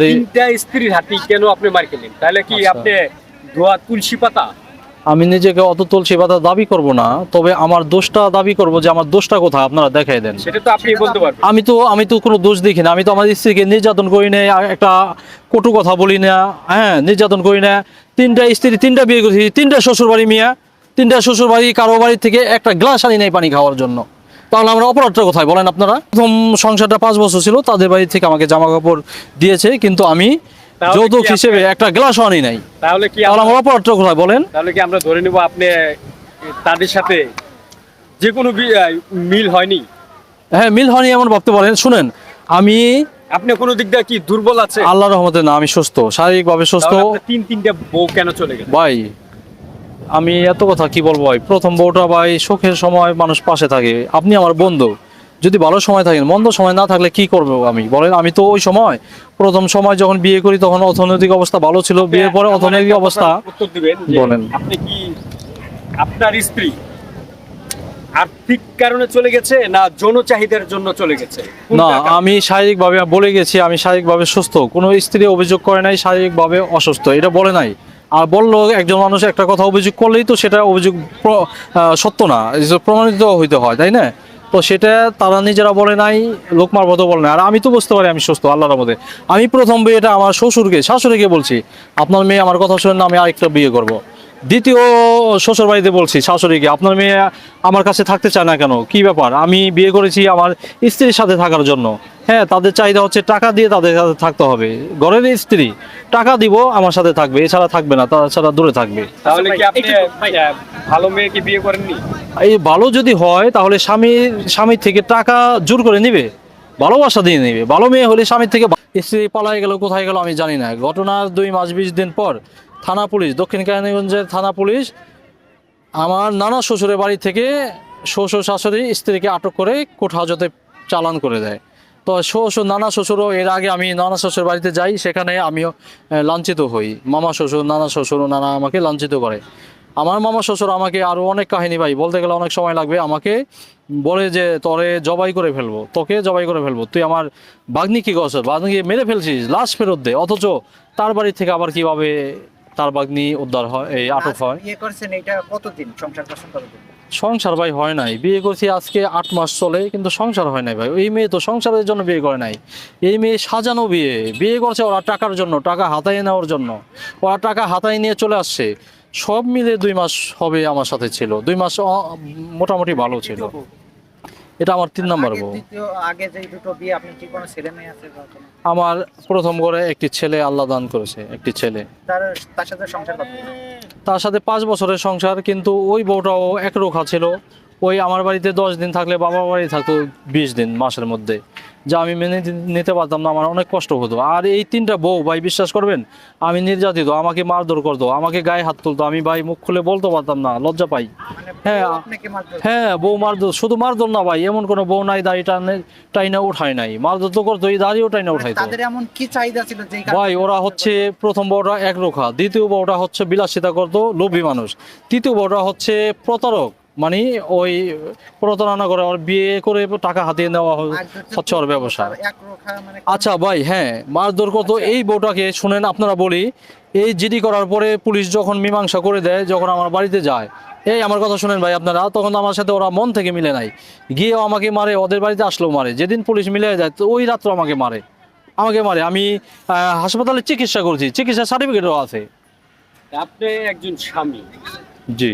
তিনটা স্ত্রীর হাতে কেন আপনি মার খেলেন? তাহলে কি আপনি ধোয়া তুলসী পাতা? আমি নিজেকে অত তুলসী পাতা দাবি করব না, তবে আমার দোষটা দাবি করব যে আমার দোষটা কোথায় আপনারা দেখাই দেন। সেটা তো আপনি বলতে পারবেন। আমি তো কোনো দোষ দেখি না। আমি তো আমার স্ত্রীকে নির্যাতন করি না, একটা কটু কথা বলি না, হ্যাঁ নির্যাতন করি না। তিনটা স্ত্রী, তিনটা বিয়ে করেছি, তিনটা শ্বশুর বাড়ি মিয়া, তিনটা শ্বশুর বাড়ি, কারো বাড়ি থেকে একটা গ্লাস আনি নাই পানি খাওয়ার জন্য। তাহলে আমরা অপরাধটা কোথায় বলেন আপনারা? প্রথম সংসারটা 5 বছর ছিল, তাদের বাড়ি থেকে আমাকে জামা কাপড় দিয়েছে, কিন্তু আমি তাহলে যৌতুক কি হিসেবে একটা গ্লাসও আনি নাই। তাহলে কি তাহলে আমার অপরাধটা কোথায় বলেন? তাহলে কি আমরা ধরে নেব আপনি তাদের সাথে যে কোনো মিল হয়নি? হ্যাঁ, মিল হয়নি এমন ভাবতে পারেন। শুনেন, আমি আপনি কোনো দিক দিয়ে কি দুর্বল আছে? আল্লাহর রহমতে না, আমি সুস্থ, শারীরিকভাবে সুস্থ। তাহলে আপনার তিনটা বউ কেন চলে গেল? ভাই আমি এত কথা কি বলবো ভাই, প্রথম বউটা ভাই সুখের সময় মানুষ পাশে থাকে, আপনি আমার বন্ধু, যদি ভালো সময় থাকেন, মন্দ সময় না থাকলে কি করবো আমি বলেন? আমি তো ওই সময় প্রথম সময় যখন বিয়ে করি তখন অর্থনৈতিক অবস্থা ভালো ছিল, বিয়ের পরে আমার অর্থনৈতিক একটা অবস্থা। কথার উত্তর দিবেন যে বলেন। আপনি কি আপনার স্ত্রী আর্থিক কারণে চলে গেছে না যৌন চাহিদার জন্য চলে গেছে? না, আমি শারীরিকভাবে বলে গেছি, আমি শারীরিকভাবে সুস্থ। কোনো স্ত্রী অভিযোগ করে নাই শারীরিকভাবে অসুস্থ, এটা বলে নাই। আর বললো একজন মানুষ একটা কথা অভিযোগ করলেই তো সেটা অভিযোগ সত্য না, প্রমাণিত হইতে হয়, তাই না? তো সেটা তারা নিজেরা বলে নাই, লোক মারফত বলে নাই। আর আমি তো বুঝতে পারি আমি সুস্থ আল্লাহর মধ্যে। আমি প্রথম বিয়েটা আমার শ্বশুরকে, শাশুড়িকে বলছি আপনার মেয়ে আমার কথা শুনে না, আমি আরেকটা বিয়ে করব। দ্বিতীয় শ্বশুর বাড়িতে বলছি শাশুড়িকে, আপনার মেয়ে আমার কাছে থাকতে চায় না কেন, কি ব্যাপার? আমি বিয়ে করেছি আমার স্ত্রীর সাথে থাকার জন্য। হ্যাঁ, তাদের চাহিদা হচ্ছে টাকা দিয়ে তাদের সাথে থাকতে হবে। ঘরের স্ত্রী, টাকা দিব আমার সাথে থাকবে, এছাড়া থাকবে না, তাছাড়া দূরে থাকবে। তাহলে কি আপনি ভালো মেয়েকে বিয়ে করেননি? এই ভালো যদি হয় তাহলে স্বামীর থেকে টাকা জোর করে নিবে, ভালোবাসা দিয়ে নিবে। ভালো মেয়ে হলে স্বামীর থেকে, স্ত্রী পালাই গেল, কোথায় গেল আমি জানি না। ঘটনার 2 মাস 20 দিন পর থানা পুলিশ, দক্ষিণ কেরানীগঞ্জের থানা পুলিশ আমার নানা শ্বশুরের বাড়ি থেকে শ্বশুর শাশুড়ি স্ত্রীকে আটক করে কোর্ট হাজতে চালান করে দেয়। তো নানা শ্বশুরও, এর আগে আমি নানা শ্বশুর বাড়িতে যাই, সেখানে আমিও লাঞ্ছিত হই। মামা শ্বশুর, নানা শ্বশুর, নানা আমাকে লাঞ্ছিত করে। আমার মামা শ্বশুর আমাকে আরও অনেক কাহিনী ভাই বলতে গেলে অনেক সময় লাগবে, আমাকে বলে যে তোরে জবাই করে ফেলবো, তোকে জবাই করে ফেলবো, তুই আমার বাগ্নি কি করছিস, বাগ্নিকে মেরে ফেলছিস, লাশ ফেরত দে। অথচ তার বাড়ি থেকে আবার কিভাবে তার বাগ্নি উদ্ধার হয়, এই আটক হয়। বিয়ে করছেন, এটা কতদিন সংসার করছেন কতদিন? সংসার ভাই হয় নাই, বিয়ে করছি আজকে 8 মাস চলে, কিন্তু সংসার হয় নাই ভাই। এই মেয়ে তো সংসারের জন্য বিয়ে করে নাই, এই মেয়ে সাজানো বিয়ে, বিয়ে করছে ওরা টাকার জন্য, টাকা হাতায় নেওয়ার জন্য। ওরা টাকা হাতায় নিয়ে চলে আসছে। সব মিলে 2 মাস হবে আমার সাথে ছিল, 2 মাস মোটামুটি ভালো ছিল। এটা আমার 3 নাম্বার বউ। আগে যে দুটো বিয়ে, আপনি কি কোনো ছেলে মেয়ে আছে বা কোনো? আমার প্রথম ঘরে একটি ছেলে আল্লাহ দান করেছে, একটি ছেলে। তার সাথে সংসার করতে? তার সাথে 5 বছরের সংসার, কিন্তু ওই বউটাও একরোখা ছিল। ওই আমার বাড়িতে 10 দিন থাকলে বাবার বাড়ি থাকতো 20 দিন মাসের মধ্যে, যা আমি মেনে নিতে পারতাম না, আমার অনেক কষ্ট হতো। আর এই 3টা বউ ভাই বিশ্বাস করবেন, আমি নির্যাতিত, আমাকে মারধর করতো, আমাকে গায়ে হাত তুলতো, আমি ভাই মুখ খুলে বলতে পারতাম না, লজ্জা পাই। মানে হ্যাঁ, আপনাকে মারধর? হ্যাঁ, বউ মারধর, শুধু মারধর না ভাই, এমন কোনো বউ নাই দাড়ি টাইনা উঠায় নাই, মারধর তো করতো, এই দাড়িও টাইনা উঠাইতো। তাদের এমন কি চাহিদা ছিল যে ভাই ওরা হচ্ছে, প্রথম বউটা একরোখা, দ্বিতীয় বউটা হচ্ছে বিলাসিতা করতো, লোভী মানুষ, তৃতীয় বউটা হচ্ছে প্রতারক, মানে ওই প্রতারণা করে ওর বিয়ে করে টাকা হাতিয়ে নেওয়া হচ্ছে ওর ব্যবসা। আচ্ছা ভাই, হ্যাঁ মারধর করতো। এই বউটাকে শুনেন আপনারা বলি, এই জিডি করার পরে পুলিশ যখন মীমাংসা করে দেয়, যখন আমার বাড়িতে যায়, এই আমার কথা শুনেন ভাই আপনারা, তখন আমার সাথে ওরা মন থেকে মিলে নাই, গিয়েও আমাকে মারে, ওদের বাড়িতে আসলেও মারে। যেদিন পুলিশ মিলে যায় তো ওই রাত্র আমাকে মারে। আমি হাসপাতালে চিকিৎসা করছি, চিকিৎসা সার্টিফিকেটও আছে। আপনি একজন স্বামী, জি।